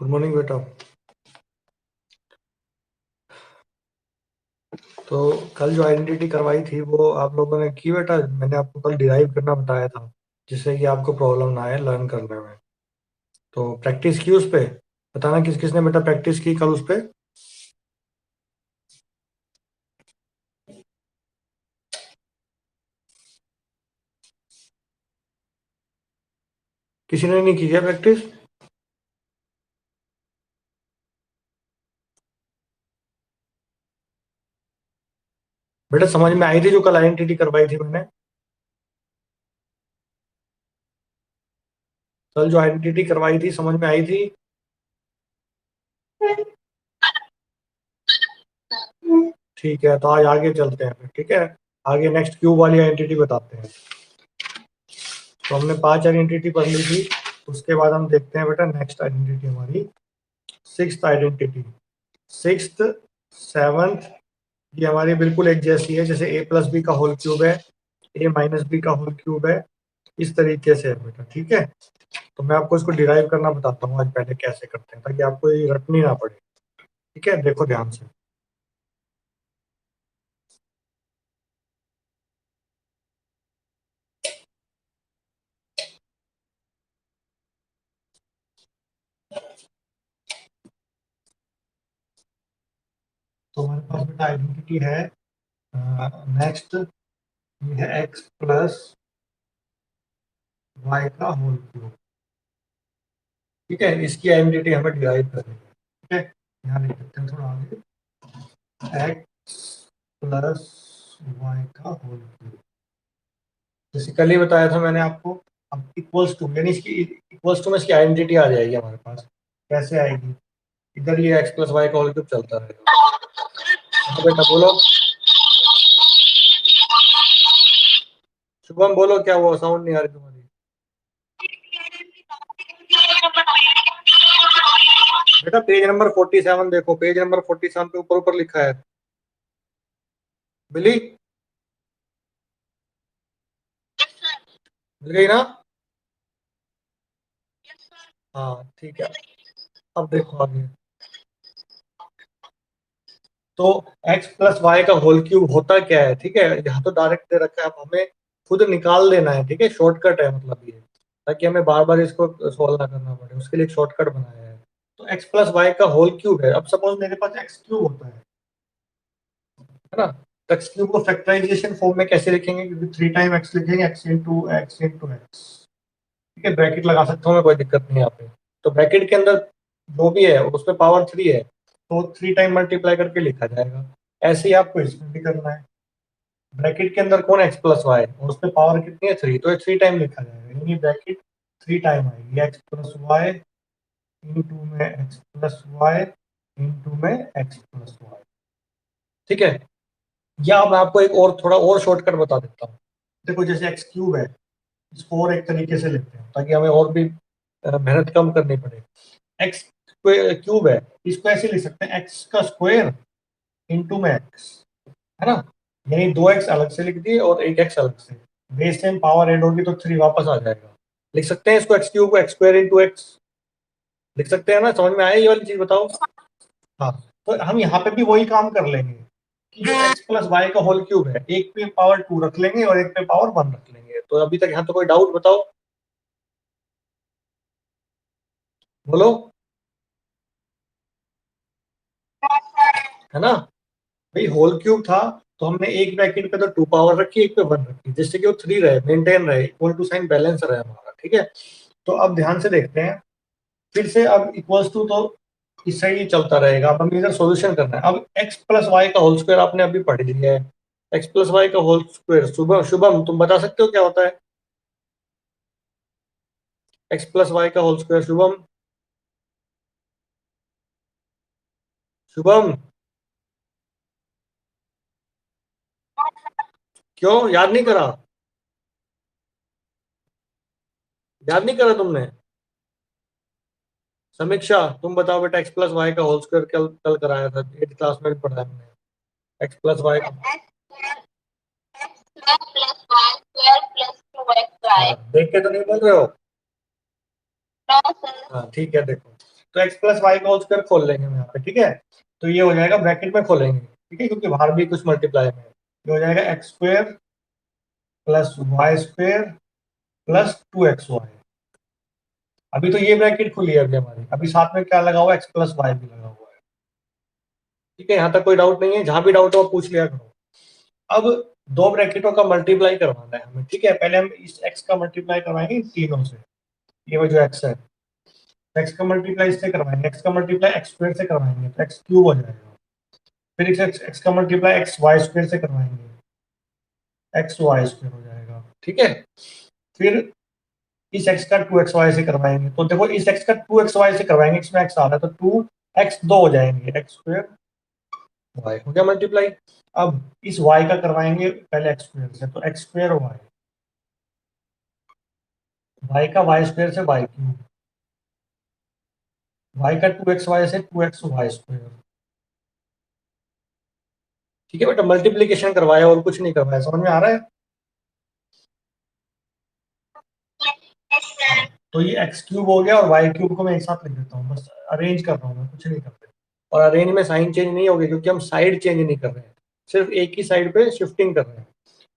Good morning बेटा। तो कल जो आइडेंटिटी करवाई थी वो आप लोगों ने की बेटा? मैंने आपको कल डिराइव करना बताया था, जिससे कि आपको प्रॉब्लम ना आए लर्न करने में। तो प्रैक्टिस की उस पे? बताना किस किसने बेटा प्रैक्टिस की कल उस पे? किसी ने नहीं की क्या प्रैक्टिस? बेटा समझ में आई थी जो कल आइडेंटिटी करवाई थी मैंने? कल जो आइडेंटिटी करवाई थी समझ में आई थी? ठीक है, तो आज आगे चलते हैं फिर। ठीक है, आगे नेक्स्ट क्यूब वाली आइडेंटिटी बताते हैं। तो हमने 5 आइडेंटिटी पढ़ ली थी। उसके बाद हम देखते हैं बेटा नेक्स्ट आइडेंटिटी हमारी, सिक्स्थ आइडेंटिटी। सिक्स्थ, सेवंथ, ये हमारी बिल्कुल एक जैसी है, जैसे ए प्लस बी का होल क्यूब है, ए माइनस बी का होल क्यूब है, इस तरीके से है बेटा। ठीक है, तो मैं आपको इसको डिराइव करना बताता हूँ आज पहले कैसे करते हैं, ताकि आपको ये रटनी ना पड़े। ठीक है, देखो ध्यान से। तो हमारे पास बेटा आइडेंटिटी है नेक्स्ट, ये है एक्स प्लस वाई का होल क्यूब। ठीक है, इसकी आइडेंटिटी हमें डिराइव करनी है। ठीक है, यहाँ लिख देते हैं थोड़ा आगे, एक्स प्लस वाई का होल क्यूब। जैसे कल ही बताया था मैंने आपको। अब इक्वल्स टू, यानी इसकी इक्वल्स टू में इसकी आइडेंटिटी आ जाएगी हमारे पास। कैसे आएगी? इधर ये एक्स प्लस वाई का होल क्यूब चलता रहेगा। हाँ बेटा बोलो, शुभम बोलो, क्या हुआ? साउंड नहीं आ रही तुम्हारी। बेटा पेज नंबर 47 देखो, पेज नंबर 47 पे ऊपर ऊपर लिखा है। मिली? मिल गई ना? हाँ ठीक है, अब देखो आगे। तो x प्लस वाई का होल क्यूब होता क्या है? ठीक है, यहाँ तो डायरेक्ट दे रखा है, अब हमें खुद निकाल देना है। ठीक है, शॉर्टकट है मतलब ये, ताकि हमें बार बार इसको सॉल्व ना करना पड़े, उसके लिए एक शॉर्टकट बनाया है। तो x प्लस वाई का होल क्यूब है। अब सपोज मेरे पास एक्स क्यूब होता है ना? तो एक्स क्यूब को फैक्टराइजेशन फॉर्म में कैसे लिखेंगे? क्योंकि 3 टाइम एक्स लिखेंगे, x into x into x. ठीक है, ब्रैकेट लगा सकता हूँ मैं, कोई दिक्कत नहीं है यहाँ पे। तो ब्रैकेट के अंदर जो भी है उसमें पावर 3 है, तो 3 टाइम मल्टीप्लाई करके लिखा जाएगा। ऐसे ही आपको इसमें भी करना है। ब्रैकेट के अंदर कौन है? एक्स प्लस वाई, और उसमें पावर कितनी है? 3, तो ये 3 टाइम लिखा जाएगा, यानी ब्रैकेट 3 टाइम आएगी, एक्स प्लस वाई इंटू में एक्स प्लस वाई इंटू में एक्स प्लस वाई। ठीक है, या मैं आपको एक और थोड़ा और शॉर्टकट बता देता हूँ। देखो जैसे एक्स क्यूब है, इसको और एक तरीके से लेते हैं ताकि हमें और भी मेहनत कम करनी पड़े। एक्स क्यूब है, इसको ऐसे लिख सकते हैं, एक्स का स्क्वायर इंटू में एक्स, है ना? यानी 2x अलग से लिख दिए और एक एक्स अलग से, बेस टाइम पावर ऐड होगी तो 3 वापस आ जाएगा। लिख सकते हैं इसको एक्स क्यूब को एक्स स्क्वायर इंटू एक्स, लिख सकते हैं ना? समझ में आया ये वाली चीज? बताओ। हाँ, तो हम यहाँ पे भी वही काम कर लेंगे कि जो एक्स प्लस वाई का होल क्यूब है, एक पे पावर 2 रख लेंगे और एक पे पावर 1 रख लेंगे। तो अभी तक यहाँ तो कोई डाउट? बताओ, बोलो, है ना? भाई होल क्यूब था, तो हमने एक ब्रैकेट पे तो 2 पावर रखी, एक पे 1 रखी, जिससे कि वो 3 रहे, मेंटेन रहे, इक्वल टू साइन बैलेंस रहे हमारा। ठीक है, तो अब ध्यान से देखते हैं फिर से। अब इक्वल्स टू तो इससे ही चलता रहेगा। अब हमें इधर सॉल्यूशन करना है। अब एक्स प्लस वाई का होल स्क्वायर आपने अभी पढ़ लिया है। एक्स प्लस वाई का होल स्क्वायर, शुभम शुभम तुम बता सकते हो क्या होता है? एक्स प्लस वाई का होल स्क्वायर, शुभम, शुभम, क्यों याद नहीं करा? याद नहीं करा तुमने? समीक्षा तुम बताओ बेटा, एक्स प्लस वाई का होल स्क्वायर कल कल कराया था, 8th क्लास में भी पढ़ा है हमने। एक्स प्लस वाई का, हाँ, देख के तो नहीं बोल रहे हो? हाँ ठीक है, देखो तो एक्स प्लस वाई का होल स्क्वायर खोल लेंगे हम यहाँ पे, ठीक है। तो ये हो जाएगा ब्रैकेट में खोलेंगे, ठीक है, क्योंकि बाहर भी कुछ मल्टीप्लाई में है। ये हो जाएगा x square plus y square plus 2xy। अभी तो ये ब्रैकेट खुली है अभी हमारी, अभी साथ में क्या लगा हुआ है, एक्स प्लस वाई भी लगा हुआ है, ठीक है। यहाँ तक कोई डाउट नहीं है, जहां भी डाउट हो पूछ लिया करो। अब दो ब्रैकेटों का मल्टीप्लाई करवाना है हमें, ठीक है। पहले हम इस एक्स का मल्टीप्लाई करवाएंगे इन तीनों से, ये वो जो एक्स है, एक्स का मल्टीप्लाई इससे करवाएंगे, एक्स का मल्टीप्लाई एक्स स्क्वायर से करवाएंगे तो एक्स क्यूब हो जाएगा। फिर इस एक्स का मल्टीप्लाई एक्स वाई स्क्वायर से करवाएंगे, एक्स वाई स्क्वायर हो जाएगा, ठीक है। फिर इस एक्स का 2xy से करवाएंगे, तो देखो इस एक्स का 2xy से करवाएंगे, इसमें एक्स आ रहा है तो 2x दो हो जाएंगे, एक्स स्क्वायर वाई हो गया मल्टीप्लाई। अब इस y का करवाएंगे पहले एक्स स्क्वायर से, तो एक्स स्क्वायर वाई का वाई स्क्वायर से वाई क्यूब, वाई का 2xy से 2xy स्क्वायर, ठीक है बेटा। मल्टीप्लीकेशन करवाया और कुछ नहीं करवाया, समझ में आ रहा है। तो ये एक्स क्यूब हो गया और वाई क्यूब को मैं एक साथ लिख देता हूँ, बस अरेंज कर रहा हूँ मैं, कुछ नहीं कर रहा। और अरेंज में साइन चेंज नहीं होगी क्योंकि हम साइड चेंज नहीं कर रहे हैं, सिर्फ एक ही साइड पे शिफ्टिंग कर रहे हैं।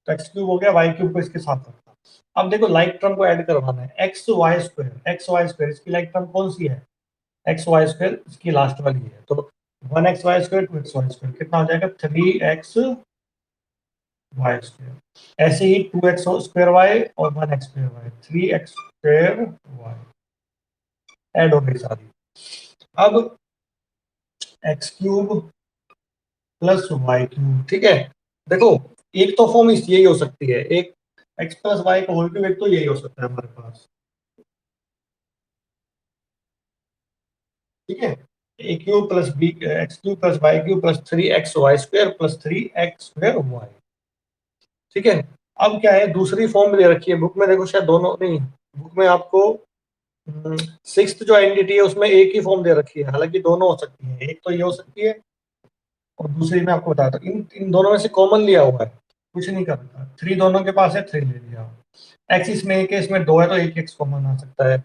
तो एक्स क्यूब हो गया, वाई क्यूब को इसके साथ रखा। अब देखो लाइक टर्म को ऐड करवाना है, एक्स वाई स्क्वायर इसकी लाइक टर्म कौन सी है, एक्स वाई स्क्वायर इसकी लास्ट वाली है। तो 1xy स्क्वायर 2xy स्क्वायर कितना हो जाएगा, 3xy स्क्वायर। ऐसे ही 2x स्क्वायर वाई और 1x square y, 3x square y add हो गई सारी। अब x cube plus y cube, ठीक है। देखो एक तो फॉर्म इस यही हो सकती है, एक एक्स प्लस वाई का होल क्यूब, एक तो यही हो सकता है हमारे पास, ठीक है। A cube plus b x cube plus y cube plus 3xy square plus 3x square y, ठीक है। अब क्या है, दूसरी फॉर्म दे रखी है बुक में, देखो शायद दोनों नहीं, बुक में आपको सिक्स्थ जो आइडेंटिटी है उसमें एक ही फॉर्म दे रखी है, हालांकि दोनों हो सकती है, एक तो ये हो सकती है और दूसरी में आपको बताया था, इन इन दोनों में से कॉमन लिया हुआ है, कुछ नहीं कर रखा, थ्री दोनों के पास है, थ्री ले लिया। एक्स इसमें एक है, इसमें दो है तो एक एक्स कॉमन आ सकता है,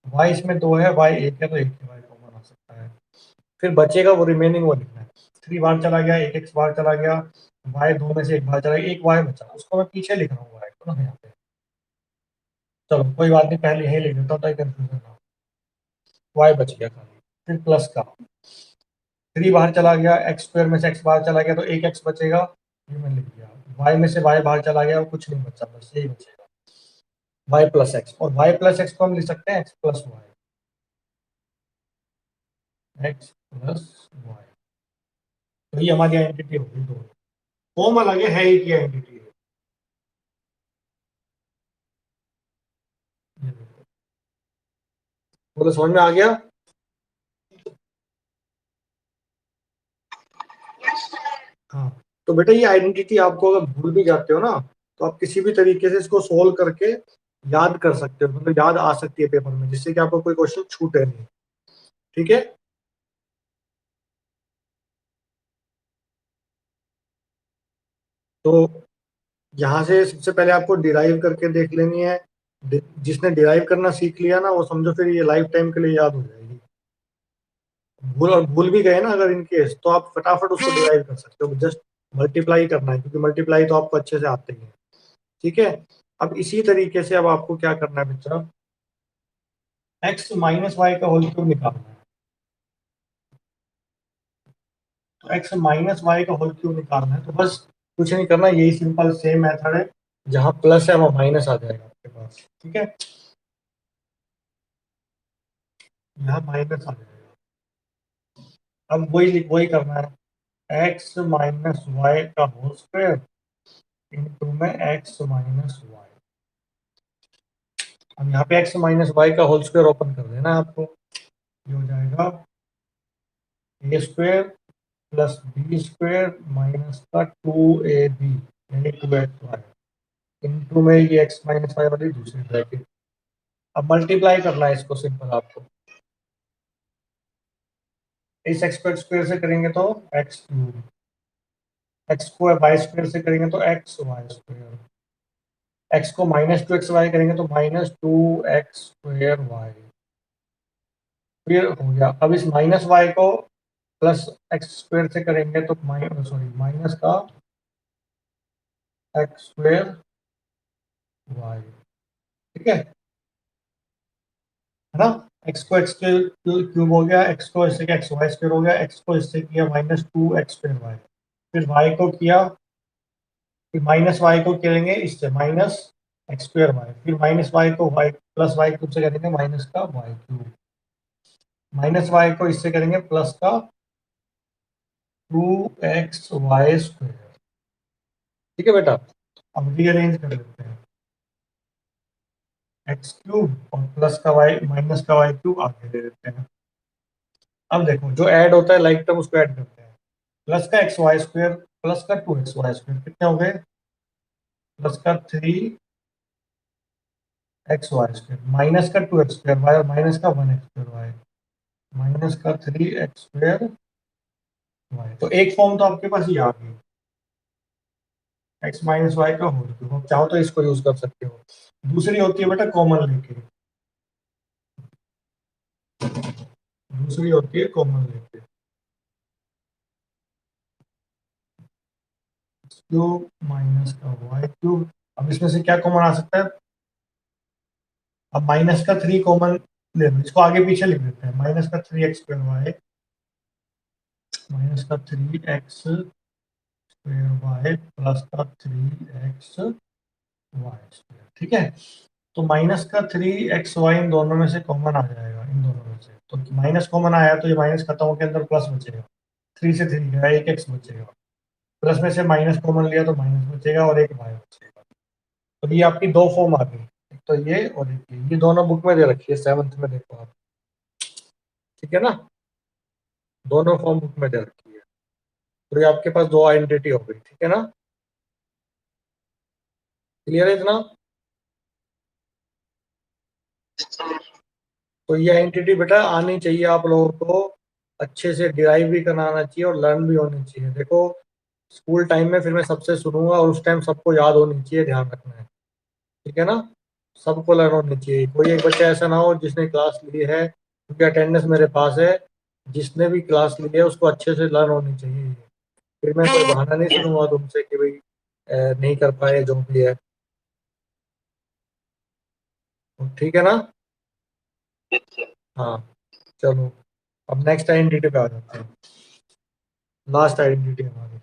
वाई इसमें दो है, वाई एक है तो एक वाई कॉमन आ सकता है। फिर बचेगा वो रिमेनिंग, वो लिखना है, थ्री बार चला गया, एक एक्स बार चला गया, वाई दो में से एक बार चला गया, एक वाई बचा, उसको मैं पीछे लिख रहा हूँ वाई को ना यहाँ पे। चलो कोई बात नहीं, पहले यही लिख देता हूँ ताकि कंफ्यूजन ना हो। वाई बच गया खाली, फिर प्लस का, थ्री बाहर चला गया, एक्स स्क्वायर में से एक्स बाहर चला गया तो एक एक्स बचेगा, ये मैंने लिख दिया। वाई में से वाई बाहर चला गया और कुछ नहीं बचा, बस यही बचेगा, वाई प्लस एक्स। और वाई प्लस एक्स को हम लिख सकते हैं x plus y, x plus y. तो ये हमारी आइडेंटिटी होगी दो, फॉर्म अलग है एक ही आइडेंटिटी है। ये देखो, बोलो समझ में आ गया। हाँ, तो बेटा ये आइडेंटिटी आपको अगर भूल भी जाते हो ना, तो आप किसी भी तरीके से इसको सोल्व करके याद कर सकते हो, मतलब याद आ सकती है पेपर में, जिससे कि आपको कोई क्वेश्चन छूटे नहीं, ठीक है। तो यहाँ से सबसे पहले आपको डिराइव करके देख लेनी है, जिसने डिराइव करना सीख लिया ना वो समझो फिर ये लाइफ टाइम के लिए याद हो जाएगी। भूल भी गए ना अगर इन केस, तो आप फटाफट उसको डिराइव कर सकते हो, जस्ट मल्टीप्लाई करना है, क्योंकि मल्टीप्लाई तो आपको अच्छे से आते ही है, ठीक है। अब इसी तरीके से अब आपको क्या करना है बच्चा, एक्स माइनस वाई का होल क्यूब निकालना है। तो एक्स माइनस वाई का होल क्यूब निकालना है, तो बस कुछ नहीं करना, यही सिंपल सेम मेथड है, जहाँ प्लस है वहाँ माइनस आ जाएगा आपके पास, ठीक है। यहाँ माइनस आ जाएगा। अब वही करना है, एक्स माइनस वाई का होल स्क्वायर इंटू में एक्स माइनस वाई। अब यहाँ पे एक्स माइनस वाई का होल स्क्वायर ओपन कर देना है आपको, ये हो जाएगा a square plus b square minus का 2ab यानी 2xy इंटू में ये एक्स माइनस वाई वाली दूसरी ब्रैकेट। अब मल्टीप्लाई करना है इसको सिंपल आपको, इस एक्स को स्क्वायर से करेंगे तो एक्स क्यूब, एक्स को वाई स्क्वायर से करेंगे तो एक्स वाई स्क्वायर, एक्स को माइनस 2xy करेंगे तो माइनस 2x स्क्वायर वाई। फिर हो गया। अब इस माइनस वाई को प्लस एक्स स्क्वायर से करेंगे तो माइनस का एक्स स्क्वायर वाई, ठीक है ना। एक्स को एक्स क्यूब हो गया, एक्स को इससे किया एक्स वाई स्क्वायर हो गया, एक्स को इससे किया minus two x square y, फिर वाई को किया, फिर माइनस वाई को करेंगे इससे माइनस एक्स स्क्वायर वाई, फिर माइनस वाई को वाई प्लस वाई क्यूब से करेंगे माइनस का वाई क्यूब, माइनस वाई को इससे करेंगे प्लस का टू एक्स वाई स्क्वायर, ठीक है बेटा। अब रीअरेंज कर लेते हैं, एक्स क्यूब और प्लस का वाई माइनस का वाई क्यूब आगे दे देते हैं। अब देखो जो ऐड होता है लाइक टर्म उसको ऐड करते हैं, प्लस का एक्स वाई स्क्वायर प्लस का टू एक्स वाई स्क्वायर कितने हो गए, प्लस का three x y square minus का टू एक्स स्क्वायर वाई और माइनस का one x square y, minus का थ्री एक्स स्क्वायर वाई। तो एक फॉर्म तो आपके पास ये आ गई, एक्स माइनस वाई का होल क्यूब, चाहो तो इसको यूज कर सकते हो। दूसरी होती है बेटा कॉमन लेके, दूसरी होती है कॉमन लेके, क्यूब माइनस का वाई क्यूब। अब इसमें से क्या कॉमन आ सकता है, अब माइनस का थ्री कॉमन ले लो, इसको आगे पीछे लिख देते हैं, माइनस का three x square y minus का three x square y plus का थ्री एक्स वाई स्क्वायर, ठीक है। तो माइनस का थ्री एक्स वाई इन दोनों में से कॉमन आ जाएगा, इन दोनों में से तो माइनस कॉमन आया तो ये माइनस खत्म होकर अंदर प्लस बचेगा, थ्री से थ्री गया एक एक्स बचेगा, प्लस में से माइनस कॉमन लिया तो माइनस बचेगा और एक वाई बचेगा। तो ये आपकी दो फॉर्म आ गई, एक तो ये और एक ये दोनों बुक में दे रखी है, सेवंथ में देखो आप, ठीक है ना, दोनों फॉर्म बुक में दे रखी है। तो ये आपके पास दो आइडेंटिटी हो गई, ठीक है ना, क्लियर है इतना। तो ये आइडेंटिटी बेटा आनी चाहिए आप लोगों को, अच्छे से डिराइव भी कराना चाहिए और लर्न भी होनी चाहिए। देखो स्कूल टाइम में फिर मैं सबसे सुनूंगा और उस टाइम सबको याद होनी चाहिए, ध्यान रखना है, ठीक है ना, सबको लर्न होनी चाहिए। कोई एक बच्चा ऐसा ना हो जिसने क्लास ली है, क्योंकि अटेंडेंस मेरे पास है, जिसने भी क्लास ली है उसको अच्छे से लर्न होनी चाहिए। फिर मैं कोई बहाना नहीं सुनूंगा तुमसे कि भाई नहीं कर पाए जो भी है, ठीक है ना। हाँ चलो, अब नेक्स्ट आइडेंटिटी पे आ जाते हैं, लास्ट आइडेंटिटी हमारी।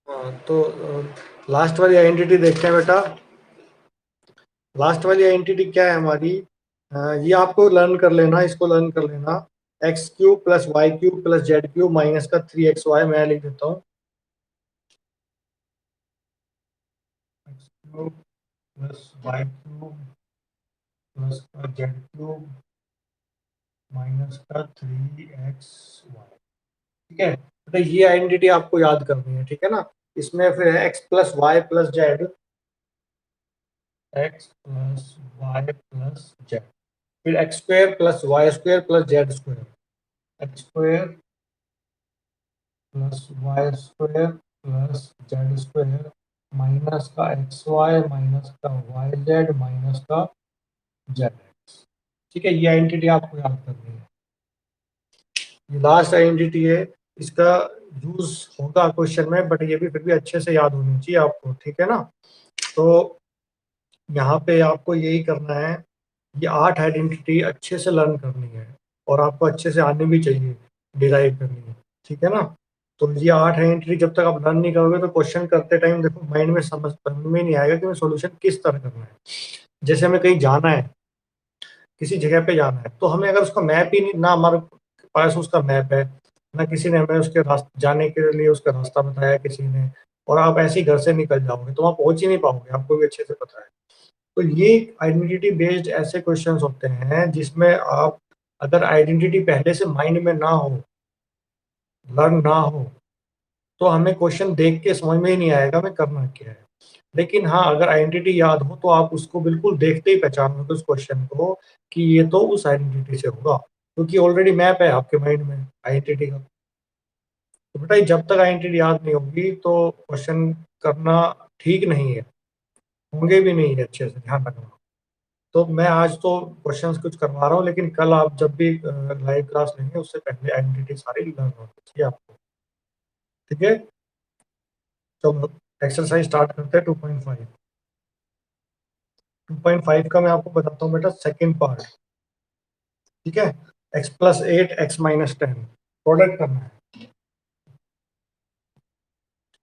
हाँ तो लास्ट वाली आइडेंटिटी देखते हैं बेटा। लास्ट वाली आइडेंटिटी क्या है हमारी, ये आपको लर्न कर लेना, इसको लर्न कर लेना, x cube plus y cube plus z cube minus का थ्री एक्स वाई, मैं लिख देता हूँ x cube plus y cube plus का जेड क्यूब माइनस का थ्री एक्स वाई, ठीक है। तो ये आइडेंटिटी आपको याद करनी है, ठीक है ना। इसमें फिर x plus y plus z, x plus y plus z, फिर x square plus y square plus z square, x square plus y square plus z square minus का एक्स वाई माइनस का वाई जेड माइनस का z x, ठीक है। ये identity आपको याद करनी है, ये लास्ट आइडेंटिटी है, इसका यूज होगा क्वेश्चन में, बट ये भी फिर भी अच्छे से याद होनी चाहिए आपको, ठीक है ना। तो यहाँ पे आपको यही करना है, ये आठ आइडेंटिटी अच्छे से लर्न करनी है और आपको अच्छे से आनी भी चाहिए, डिराइव करनी है, ठीक है ना। तो ये 8 आइडेंटिटी जब तक आप लर्न नहीं करोगे तो क्वेश्चन करते टाइम देखो माइंड में समझ में नहीं आएगा कि मैं सोल्यूशन किस तरह करना है। जैसे हमें कहीं जाना है, किसी जगह पे जाना है, तो हमें अगर उसका मैप ही नहीं, ना हमारे पास उसका मैप है, ना किसी ने हमें उसके रास्ते जाने के लिए उसका रास्ता बताया किसी ने, और आप ऐसे ही घर से निकल जाओगे तो वहाँ पहुंच ही नहीं पाओगे, आपको भी अच्छे से पता है। तो ये आइडेंटिटी बेस्ड ऐसे क्वेश्चंस होते हैं जिसमें आप, अगर आइडेंटिटी पहले से माइंड में ना हो, लर्न ना हो, तो हमें क्वेश्चन देख के समझ में ही नहीं आएगा हमें करना क्या है। लेकिन हाँ, अगर आइडेंटिटी याद हो तो आप उसको बिल्कुल देखते ही पहचानोगे उस क्वेश्चन को कि ये तो उस आइडेंटिटी से होगा, क्योंकि ऑलरेडी मैप है आपके माइंड में आइडेंटिटी का। तो बेटा जब तक आइडेंटिटी याद नहीं होगी तो क्वेश्चन करना ठीक नहीं है, होंगे भी नहीं है अच्छे से, ध्यान रखना। तो मैं आज तो क्वेश्चंस कुछ करवा रहा हूँ, लेकिन कल आप जब भी लाइव क्लास लेंगे उससे पहले आइडेंटिटी सारी लर्न होनी चाहिए आपको। ठीक है, तो एक्सरसाइज स्टार्ट करते हैं 2.5। 2.5 का मैं आपको बताता हूँ बेटा सेकंड पार्ट। ठीक है, x+8 x-10 प्रोडक्ट करना है।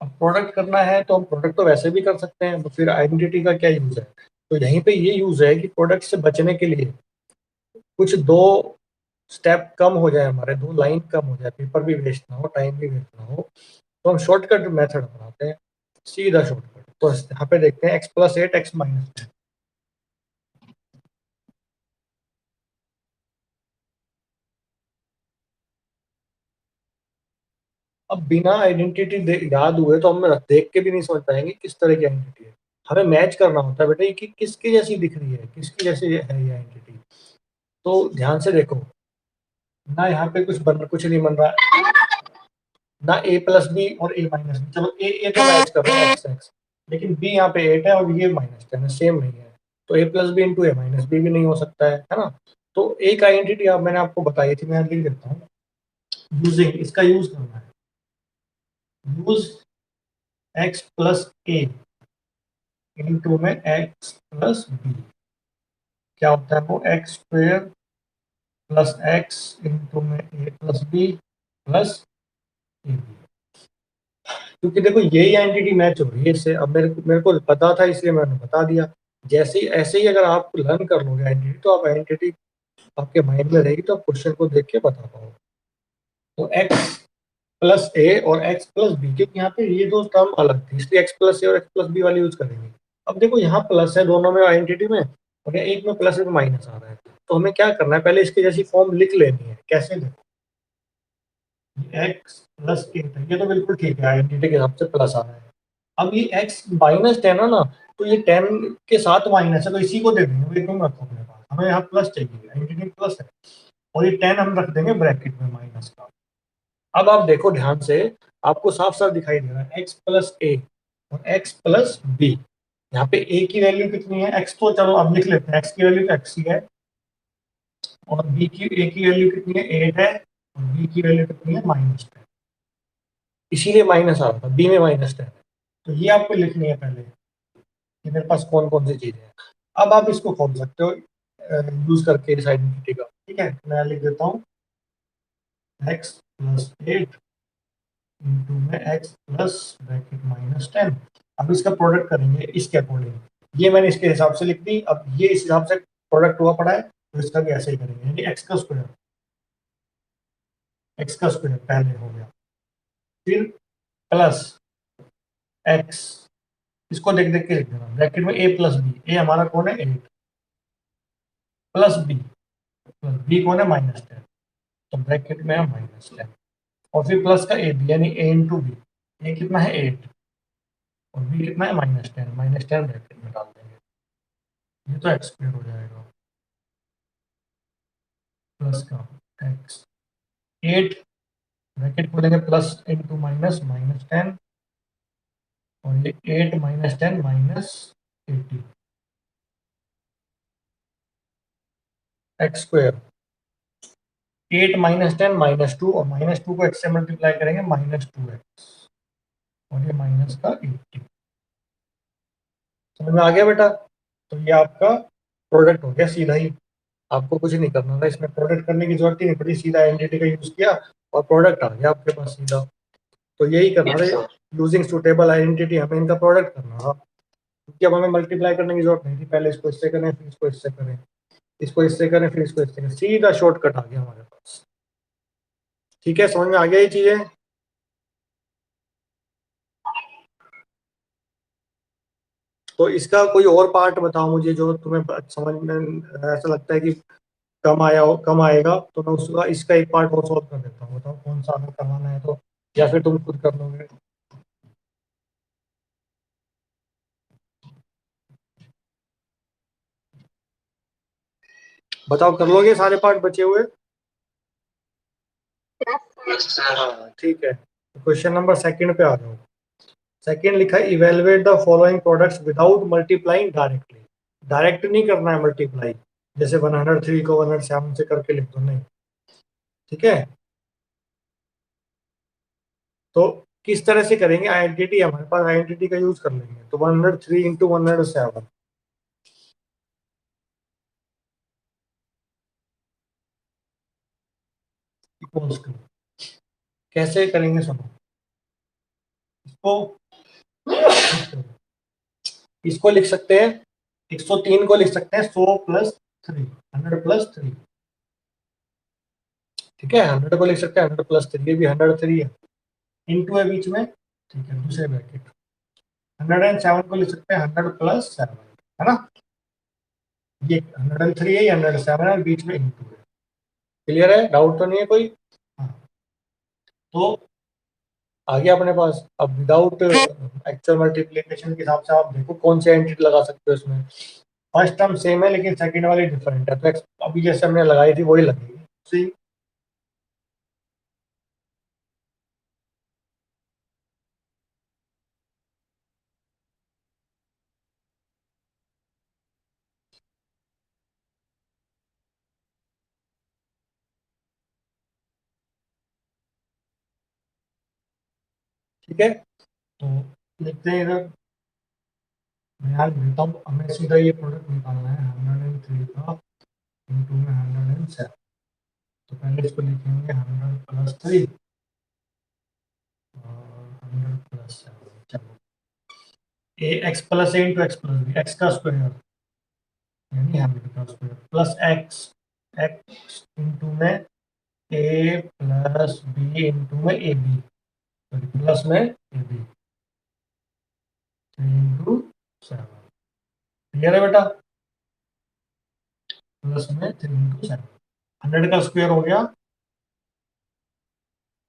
अब प्रोडक्ट करना है तो हम प्रोडक्ट तो वैसे भी कर सकते हैं, तो फिर आइडेंटिटी का क्या यूज है? तो यहीं पे ये यूज है कि प्रोडक्ट से बचने के लिए कुछ दो स्टेप कम हो जाए, हमारे दो लाइन कम हो जाए, पेपर भी वेस्ट ना हो, टाइम भी वेस्ट ना हो, तो हम शॉर्टकट मेथड अपनाते हैं, सीधा शॉर्टकट। तो यहाँ पे देखते हैं x+8 x-10। अब बिना आइडेंटिटी याद हुए तो हम देख के भी नहीं समझ पाएंगे किस तरह की आइडेंटिटी है। हमें मैच करना होता है बेटा, ये कि किसकी जैसी दिख रही है, किसकी जैसी है ये आइडेंटिटी। तो ध्यान से देखो ना, यहाँ पे कुछ नहीं बन रहा, ना a+b और a-b। चलो ए तो मैच कर रहा है एक्स एक्स, लेकिन b यहाँ पे 8 है और ये -10 है, सेम नहीं है। तो a+b इंटू a-b भी नहीं हो सकता है ना। तो एक आइडेंटिटी आप मैंने आपको बताई थी, मैं लिख देता हूँ। यूजिंग, इसका यूज करना है, यूज x+a इंटू में x+b। क्या होता है वो? x² प्लस x इंटू में a+b प्लस ab। क्योंकि देखो यही आइडेंटिटी मैच हो रही है इससे। अब मेरे को पता था इसलिए मैंने बता दिया। जैसे ही ऐसे ही अगर आप लर्न कर लोगे आइडेंटिटी, तो आप आइडेंटिटी आपके माइंड में रहेगी, तो आप क्वेश्चन को देख के बता पाओगे। तो x+a और x+b, क्योंकि यहाँ पे ये दो टर्म अलग थी इसलिए x+a और x+b वाली यूज करेंगे। अब देखो यहाँ प्लस है दोनों में आइडेंटिटी में, और एक में प्लस एक में माइनस आ रहा है, तो हमें क्या करना है, पहले इसकी जैसी फॉर्म लिख लेनी है। कैसे? देखो x+a, ये तो बिल्कुल ठीक है, आइडेंटिटी के हिसाब से प्लस आ रहा है। अब ये x-10 है ना, तो ये 10 के साथ माइनस है, तो इसी को दे देंगे, वो एकदम रखो अपने पास, हमें यहाँ प्लस चाहिए, आइडेंटिटी प्लस है, और ये 10 हम रख देंगे ब्रैकेट में माइनस का। अब आप देखो ध्यान से, आपको साफ साफ दिखाई दे रहा है x+a और x+b। यहाँ पे a की वैल्यू कितनी है? x तो चलो अब लिख लेते हैं, x की वैल्यू तो x ही है, और a की वैल्यू कितनी है? 8 है, और b की वैल्यू कितनी है? -10। इसीलिए माइनस आ रहा था, b में -10 है। तो ये आपको लिखनी है पहले कि मेरे पास कौन कौन सी चीजें हैं। अब आप इसको खोल सकते हो यूज करके इस आइडेंटिटी का। ठीक है, मैं लिख देता हूँ x+8 इंटू में x+10। अब इसका प्रोडक्ट करेंगे इसके अकॉर्डिंग। ये मैंने इसके हिसाब से लिख दी। अब ये इस हिसाब से प्रोडक्ट हुआ पड़ा है, तो इसका भी ऐसे ही करेंगे, यानी x का स्क्वायर पहले हो गया, फिर प्लस x, इसको देख देख के लिख देना ब्रैकेट में a+b। ए हमारा कौन है? 8 प्लस b, प्लस b कौन है? -10, तो ब्रैकेट में है -10, और फिर प्लस का ab यानी a इंटू बी। ए कितना है? 8, और बी कितना है? -10, -10 ब्रैकेट में डाल देंगे, ये तो x² हो जाएगा, प्लस का x 8, ब्रैकेट खोलेंगे, प्लस इंटू माइनस -10, और ये 8 -10 -80 x²। 8 -10 -2, और -2 को x से मल्टीप्लाई करेंगे, -2x, और ये माइनस का 80। समझ में आ गया बेटा? तो ये आपका प्रोडक्ट हो गया सीधा ही, आपको कुछ नहीं करना था इसमें, प्रोडक्ट करने की जरूरत ही नहीं पड़ी, सीधा आइडेंटिटी का यूज किया और प्रोडक्ट आ गया आपके पास सीधा। तो यही करना था, यूजिंग सुटेबल आइडेंटिटी, हमें इनका प्रोडक्ट करना था, क्योंकि अब हमें मल्टीप्लाई करने की जरूरत नहीं थी, पहले इसको इससे करें फिर इसको इससे करें, इसको इससे करें फिर इसको इससे करें, सीधा शॉर्टकट आ गया हमारे पास। ठीक है, समझ में आ गया ये चीजें? तो इसका कोई और पार्ट बताओ मुझे जो तुम्हें समझ में ऐसा लगता है कि कम आया हो, कम आएगा, तो मैं उसका इसका एक पार्ट और सॉल्व कर देता हूँ, बताओ कौन सा हमें करवाना है तो, या फिर तुम खुद कर लोगे? बताओ कर लोगे सारे पार्ट बचे हुए? हाँ ठीक है, क्वेश्चन नंबर सेकंड पे आ जाओ। सेकंड लिखा है evaluate the following products without multiplying directly. Direct नहीं करना है मल्टीप्लाई, जैसे 103 को 107 से करके लिख दो, नहीं। ठीक है, तो किस तरह से करेंगे, आइडेंटिटी हमारे पास, आइडेंटिटी का यूज कर लेंगे, तो 103 इंटू 107 इक्वल्स टू, कैसे करेंगे सुनो इसको। इसको लिख सकते हैं, 103 को लिख सकते हैं 100 प्लस 3, 100 प्लस 3। ठीक है, 100 को लिख सकते हैं 100 प्लस 3, ये भी 103 है, इंटू है बीच में, ठीक है, दूसरे ब्रैकेट। 107 को लिख सकते हैं 100 प्लस 7, है ना, ये 103 है, ये 107 है, और बीच में इंटू है। क्लियर है, डाउट तो नहीं है कोई? हाँ, तो आ गया अपने पास। अब विदाउट एक्चुअल मल्टीप्लिकेशन के हिसाब से आप देखो कौन सी एंटिटी लगा सकते हो इसमें। फर्स्ट टर्म सेम है लेकिन सेकंड वाली डिफरेंट है, तो अभी जैसे हमने लगाई थी वही लगेगी। सी, ठीक है, तो लिखते हैं इधर, मैं यार देता हूँ, हमें सीधा ये प्रोडक्ट निकालना है 103 का इंटू में 107। तो पहले इसको लिखेंगे 100 प्लस 3 और 100 प्लस 7, चलो, a x plus a into x plus b, x का स्क्वायर यानी 100 का square plus x, x into में ए प्लस बी इंटू में ए बी, प्लस में ए बी, 3 इंटू 7। क्लियर है बेटा? प्लस में 3 इंटू 7, 100 का स्क्वायर हो गया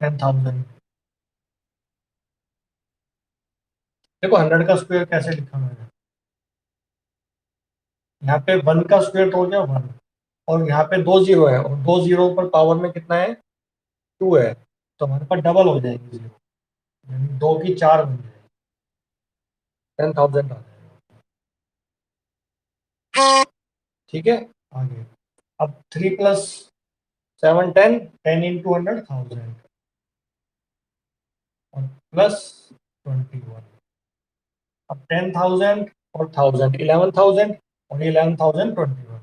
10,000। देखो 100 का स्क्वायर कैसे लिखा मैंने, यहाँ पे 1 का स्क्वायर तो हो गया 1, और यहाँ पे 2 जीरो है, और 2 जीरो पर पावर में कितना है, 2 है, तो हमारे पास डबल हो जाएगी जीरो, यानी 2 की 4 बन जाएगी, 10,000 आ जाएगा। ठीक है, आगे, अब 3 प्लस 7 10, 10 इंटू 100 1000, और प्लस 21, अब 10,000 और 1000 11,000, और 11,021,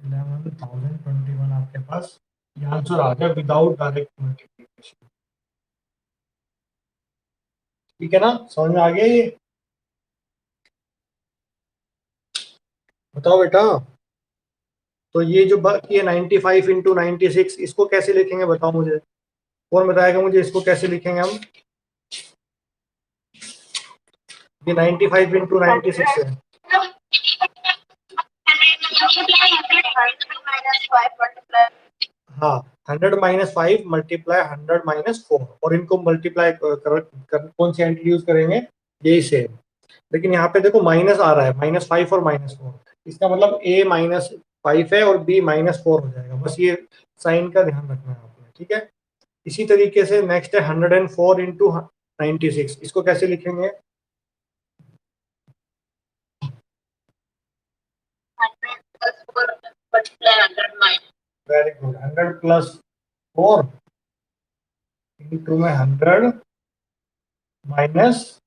11,021 आपके पास ये आंसर आ गया विदाउट डायरेक्ट मल्टीप्लिकेशन। ठीक है ना, समझ में आ गया ये? बताओ बेटा। तो ये जो बाकी है 95 इंटू 96, इसको कैसे लिखेंगे बताओ मुझे, कौन बताएगा मुझे इसको कैसे लिखेंगे हम? ये 95 इंटू 96 है। हाँ, 100 - 5 × 100 - 4, और इनको मल्टीप्लाई कौन सी एंट्री यूज करेंगे, यही सेम। लेकिन यहाँ पे देखो माइनस आ रहा है, -5 और -4, इसका मतलब A -5 है और B -4 हो जाएगा, बस ये साइन का ध्यान रखना है आपने। ठीक है, इसी तरीके से नेक्स्ट है 104 इंटू 96, इसको कैसे लिखेंगे? वेरी गुड, 100 + 4 इंटू में 100 - 4।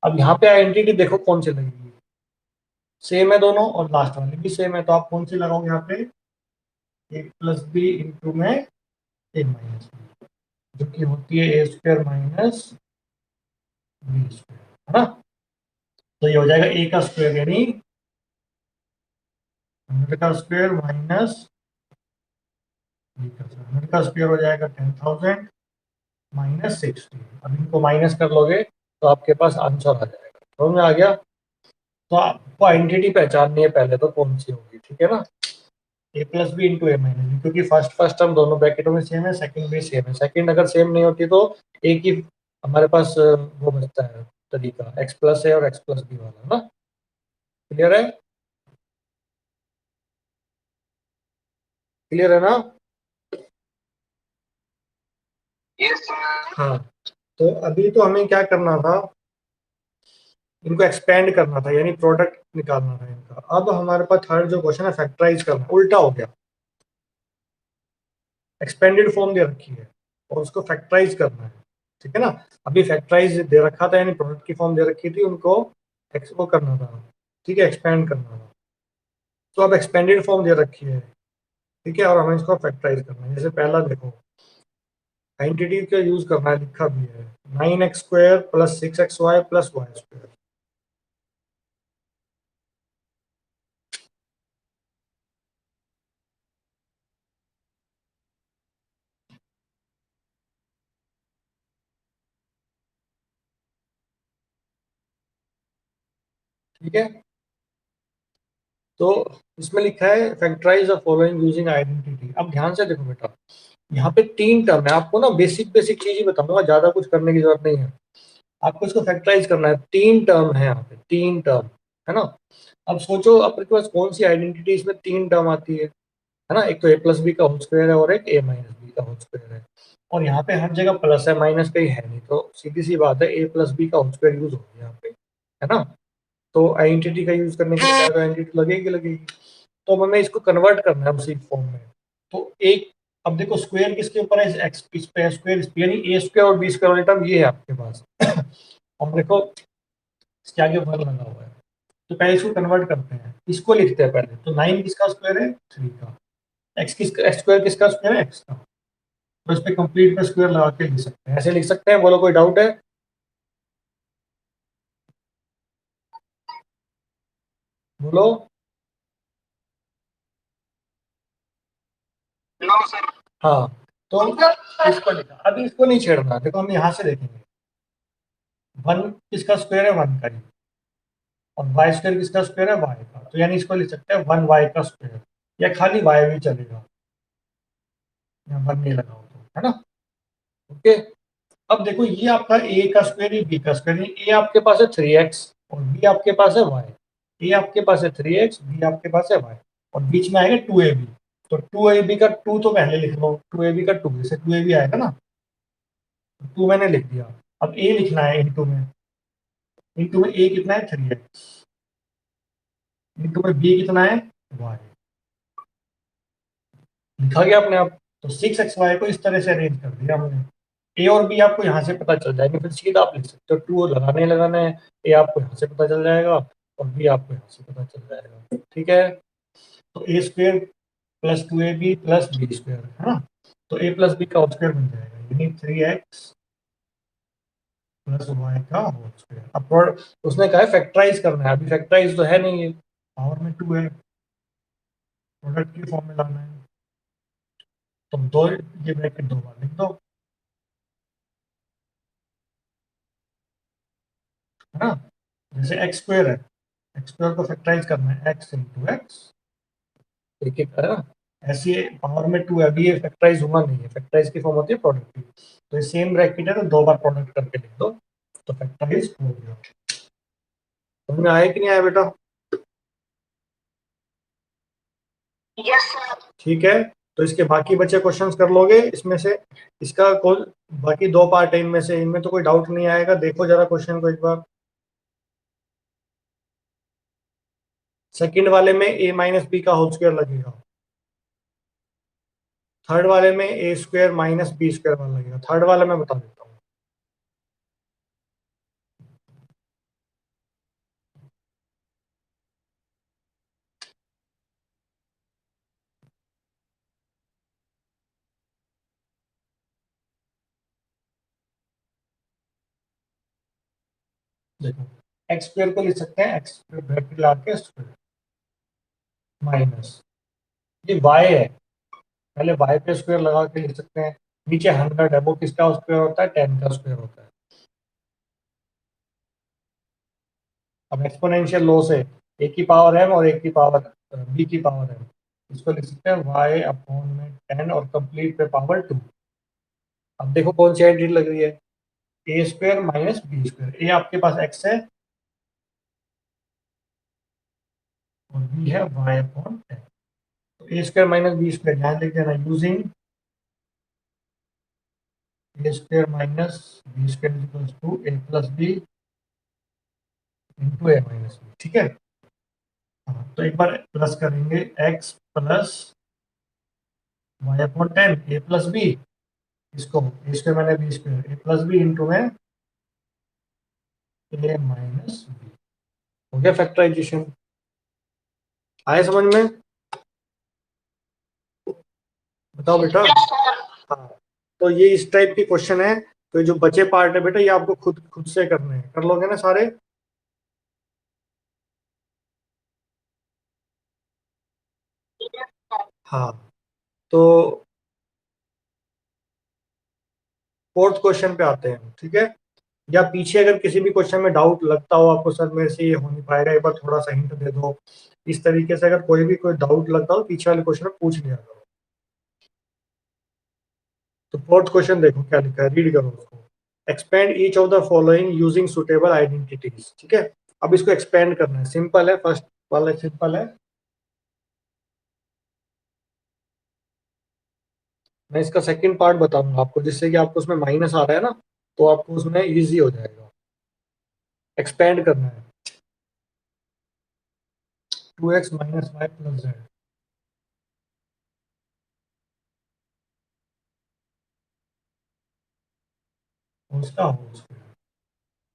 अब यहाँ पे आइडेंटिटी देखो कौन सी लगेगी, सेम है दोनों, और लास्ट वाली भी सेम है, तो आप कौन सी लगाओगे यहाँ पे, A + B इंटू में ए माइनस बी, जो कि होती है ए स्क्वायर माइनस बी स्क्वायर, है ना। तो ये हो जाएगा ए का स्क्वायर यानी 100 का स्क्वायर माइनस बी का स्क्वायर, 100 का स्क्वायर हो जाएगा 10,000 माइनस 60। अब इनको माइनस कर लोगे तो आपके पास आंसर आ जाएगा। समझ में आ गया। तो आपको आइडेंटिटी पहचाननी है पहले तो कौन सी होगी, ठीक है ना। ए plus b into a minus B, क्योंकि फर्स्ट फर्स्ट टर्म दोनों ब्रैकेटों में सेम है, सेकंड भी सेम है। सेकंड अगर सेम नहीं होती तो एक ही हमारे पास वो बचता है तरीका, एक्स प्लस है और एक्स प्लस बी वाला, है ना। क्लियर है, क्लियर है ना। Yes sir. हाँ, तो अभी तो हमें क्या करना था, इनको एक्सपेंड करना था, यानी प्रोडक्ट निकालना था इनका। अब हमारे पास थर्ड जो क्वेश्चन है फैक्टराइज करना, उल्टा हो गया। एक्सपेंडेड फॉर्म दे रखी है और उसको फैक्टराइज करना है, ठीक है ना। अभी फैक्टराइज दे रखा था यानी प्रोडक्ट की फॉर्म दे रखी थी, उनको वो करना था, ठीक है, एक्सपेंड करना था। तो अब एक्सपेंडेड फॉर्म दे रखी है, ठीक है, और हमें इसको फैक्टराइज करना है। जैसे पहला देखो, आइडेंटिटी का यूज करना है, लिखा भी है 9x² plus 6xy plus y square. ठीक है, तो इसमें लिखा है factorise the following using identity. अब ध्यान से देखो बेटा, यहाँ पे 3 टर्म है, आपको ना बेसिक बेसिक चीज ही बताऊंगा, ज्यादा कुछ करने की जरूरत नहीं है। आपको इसको फैक्टराइज करना है, 3 टर्म है यहाँ पे, 3 टर्म, है ना। अब सोचो अपने पास कौन सी आइडेंटिटी इसमें 3 टर्म आती है ना। एक तो ए प्लस बी का होल स्क्वायर है और एक ए माइनस बी का होल स्क्वायर है। और यहाँ पे हर जगह प्लस है, माइनस कहीं है नहीं, तो सीधी सी बात है ए प्लस बी का होल स्क्वायर यूज होगा यहाँ पे, है ना। तो आइडेंटिटी का यूज करने के लिए तो आइडेंटिटी लगेगी लगेगी। तो अब हमें इसको कन्वर्ट करना है उसी फॉर्म में। तो एक, अब देखो स्क्वायर किसके ऊपर है, एक्स इस पे स्क्वायर, यानी ए स्क्वायर और बी स्क्वायर वाली टर्म ये है आपके पास। और देखो इसके आगे वन लगा हुआ है, तो पहले इसको कन्वर्ट करते हैं, इसको लिखते हैं पहले। तो 9 किसका स्क्वायर है, 3 का। एक्स स्क्वायर किसका स्क्वायर है, एक्स का। तो इस पे कंप्लीट पे स्क्वायर लगा के लिख सकते हैं, ऐसे लिख सकते हैं। बोलो कोई डाउट है, बोलो। No sir. हाँ, तो इसको लिखा, अभी इसको नहीं छेड़ना। देखो हम यहाँ से देखेंगे, वन किसका स्क्वायर है, वन का ही। और वाई स्क्वायर किसका स्क्वायर है, वाई का। तो यानी इसको लिख सकते हैं 1y का स्क्वायर, या खाली वाई भी चलेगा, या वन नहीं लगाओ तो, है ना। ओके, अब देखो ये आपका ए का स्क्वायर, ये बी का स्क्वायर। ए आपके पास है 3x और बी आपके पास है वाई। ए आपके पास है 3x, बी आपके पास है वाई, और बीच में आएगा 2ab। तो 2ab का 2 तो पहले लिख लो, 2ab का 2, जैसे 2ab आएगा ना, 2 मैंने लिख दिया। अब ए लिखना है इंटू में, इंटू में ए कितना है 3x, इंटू में बी कितना है वाई। लिखा गया अपने आप। तो 6xy को इस तरह से अरेंज कर दिया हमने। ए और बी आपको यहाँ से पता चल जाएंगे, फिर सीधा आप लिख सकते हो, 2 लगाना ही लगाना है। ए आपको यहाँ से पता चल जाएगा और बी आपको यहाँ से पता चल जाएगा, ठीक है। तो a square plus 2ab plus b square, है ना। तो ए प्लस बी का होल स्क्वायर बन जाएगा, यानी 3x प्लस वाई का होल स्क्वायर। अब उसने कहा है फैक्टराइज करना है, अभी फैक्टराइज तो है नहीं, है पावर में 2 है, प्रोडक्ट की फॉर्म में लाना है। तो दो, ये ब्रैकेट 2 बार लिख दो, है ना। जैसे एक्स स्क्वायर है, एक्स स्क्वायर को फैक्टराइज करना है, एक्स इंटू एक्स, एक एक है ना। ऐसे पावर में 2 है, अभी ये फैक्टराइज हुआ नहीं है, फैक्टराइज की फॉर्म होती है प्रोडक्ट की। तो ये सेम ब्रैकेट है तो 2 बार प्रोडक्ट करके लिख दो, तो फैक्टराइज हो गया। समझ में आया कि नहीं आया बेटा। Yes sir. ठीक है, तो इसके बाकी बचे क्वेश्चंस कर लोगे इसमें से। इसका कौन, बाकी 2 पार्ट है इनमें से, इनमें तो कोई डाउट नहीं आएगा। देखो जरा क्वेश्चन को एक बार। सेकंड वाले में ए माइनस बी का होल स्क्वायर लगेगा, थर्ड वाले में ए स्क्वायर माइनस बी स्क्वायर वाला लगेगा। थर्ड वाला मैं बता देता हूँ। देखो एक्स स्क्वायर को लिख सकते हैं एक्स ब्रैकेट लगा के स्क्वायर माइनस ये वाई है, पहले वाई पे स्क्वायर लगा के लिख सकते हैं। नीचे 100 है, वो किसका स्क्वायर होता है, 10 का स्क्वायर होता है। अब एक्सपोनेंशियल लॉ से ए की पावर m और ए की पावर b की पावर m, इसको लिख सकते हैं y अपॉन में 10 और कंप्लीट पे पावर 2। अब देखो कौन सी आइडेंटिटी लग रही है, ए स्क्वायर माइनस बी स्क्वायर। ए आपके पास x है और b है y अपॉन 10। तो a square minus b square ध्यान लिख देना, using a square minus b square equals to a plus b into a minus b. ठीक है, हाँ, तो एक बार प्लस करेंगे x plus y upon 10 a plus b, इसको ए स्क्वायर मैंने b square a plus b into में ए माइनस बी। हो गया फैक्टराइजेशन, आए समझ में? बताओ बेटा। हाँ, तो ये इस टाइप की क्वेश्चन है। तो जो बचे पार्ट है बेटा ये आपको खुद खुद से करने हैं, कर लोगे ना सारे? हाँ, तो फोर्थ क्वेश्चन पे आते हैं, ठीक है? या पीछे अगर किसी भी क्वेश्चन में डाउट लगता हो आपको, सर मेरे से ये हो नहीं पाएगा, एक बार थोड़ा सा हिंट दे दो, इस तरीके से अगर कोई भी कोई डाउट लगता हो पीछे वाले क्वेश्चन में पूछ लिया करो। तो फोर्थ क्वेश्चन देखो क्या लिखा है, रीड करो उसको। Expand each of the following using suitable identities. ठीक है, अब इसको एक्सपेंड करना है, सिंपल है, फर्स्ट वाला सिंपल है। मैं इसका सेकंड पार्ट बताऊंगा आपको, जिससे कि आपको उसमें माइनस आ रहा है ना, तो आपको उसमें इजी हो जाएगा। एक्सपेंड करना है, 2x minus y plus z, उसका होल स्क्वायर।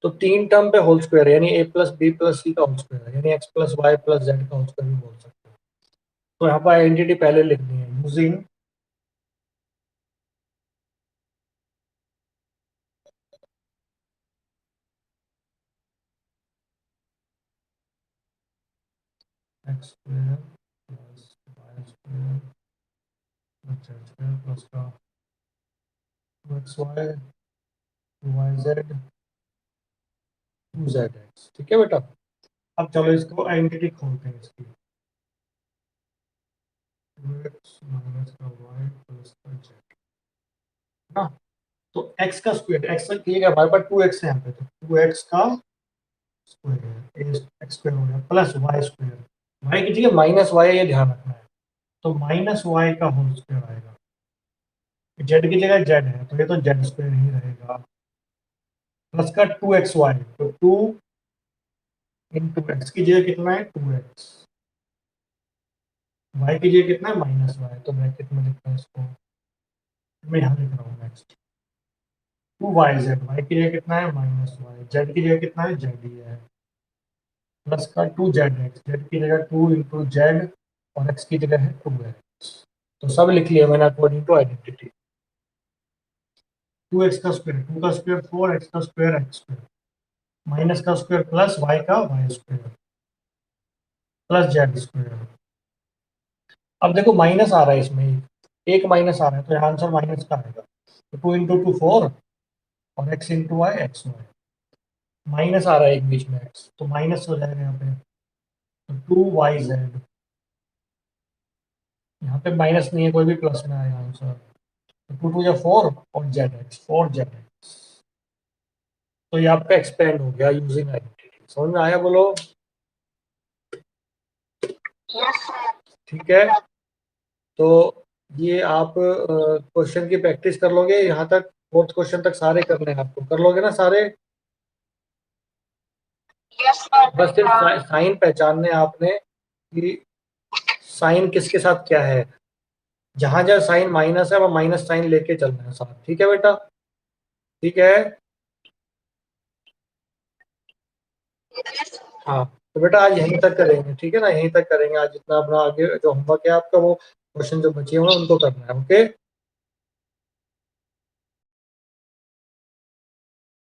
तो तीन टर्म पे होल स्क्वायर, यानी a plus b plus c का होल स्क्वायर, यानी x plus y plus z का होल स्क्वायर भी बोल सकते हैं। तो यहाँ पर आइडेंटिटी पहले लिखनी है, using x square plus y square plus z square plus का x y y z two z x. ठीक है बेटा, अब चलो इसको आइडेंटिटी खोलते हैं इसकी, 2x माइनस का वाई प्लस का जेड ना। तो x का स्क्वायर, x का ठीक है, हमारे पास 2x है यहाँ पे, तो 2x का स्क्वायर एक्स स्क्वायर हो गया प्लस वाई स्क्वायर, वाई की जगह माइनस वाई है, ये ध्यान रखना है। तो माइनस वाई का होल स्क्वायर आएगा, जेड की जगह जेड है तो ये तो जेड स्क्वायर ही रहेगा, प्लस का 2xy, तो 2 इंटू एक्स की जगह कितना है 2x, वाई की जगह कितना है माइनस वाई, तो ब्रैकेट में लिखता है इसको, मैं यहाँ लिख रहा हूँ नेक्स्ट, 2yz, वाई की जगह कितना है माइनस वाई, जेड की जगह कितना है जेड ही है, प्लस का 2zx, जेड की जगह 2 इंटू जेड और एक्स की जगह है 2x। तो सब लिख लिया मैंने अकॉर्डिंग टू आइडेंटिटी। 2x का स्क्वायर 2 का स्क्वायर 4x का स्क्वायर एक्स स्क्वायर, माइनस का स्क्वायर प्लस वाई का y square plus z square. अब देखो माइनस आ रहा है इसमें, एक माइनस आ रहा है तो यहाँ आंसर माइनस का आएगा। तो 2 इंटू 2 4 और x into y x y, minus आ रहा है एक बीच में x, तो माइनस हो जाएगा यहाँ पे, तो 2yz, यहाँ पे माइनस नहीं है कोई भी, प्लस में आएगा आंसर। तो 2 2 या 4 और जेड एक्स 4zx। तो ये आपका एक्सपेंड हो गया यूजिंग आइडेंटिटी। समझ में आया बोलो? ठीक है, तो ये आप क्वेश्चन की प्रैक्टिस कर लोगे यहाँ तक, फोर्थ क्वेश्चन तक सारे करने हैं आपको, कर लोगे ना सारे? बस सिर्फ साइन पहचानने हैं आपने कि साइन किसके साथ क्या है, जहां जहां साइन माइनस है वो माइनस साइन लेके चलना है साथ। ठीक है बेटा? ठीक है, हाँ, तो बेटा आज यहीं तक करेंगे, ठीक है ना, यहीं तक करेंगे आज, जितना अपना आगे जो होमवर्क है आपका वो क्वेश्चन जो बचे हुए हैं उनको करना है। ओके।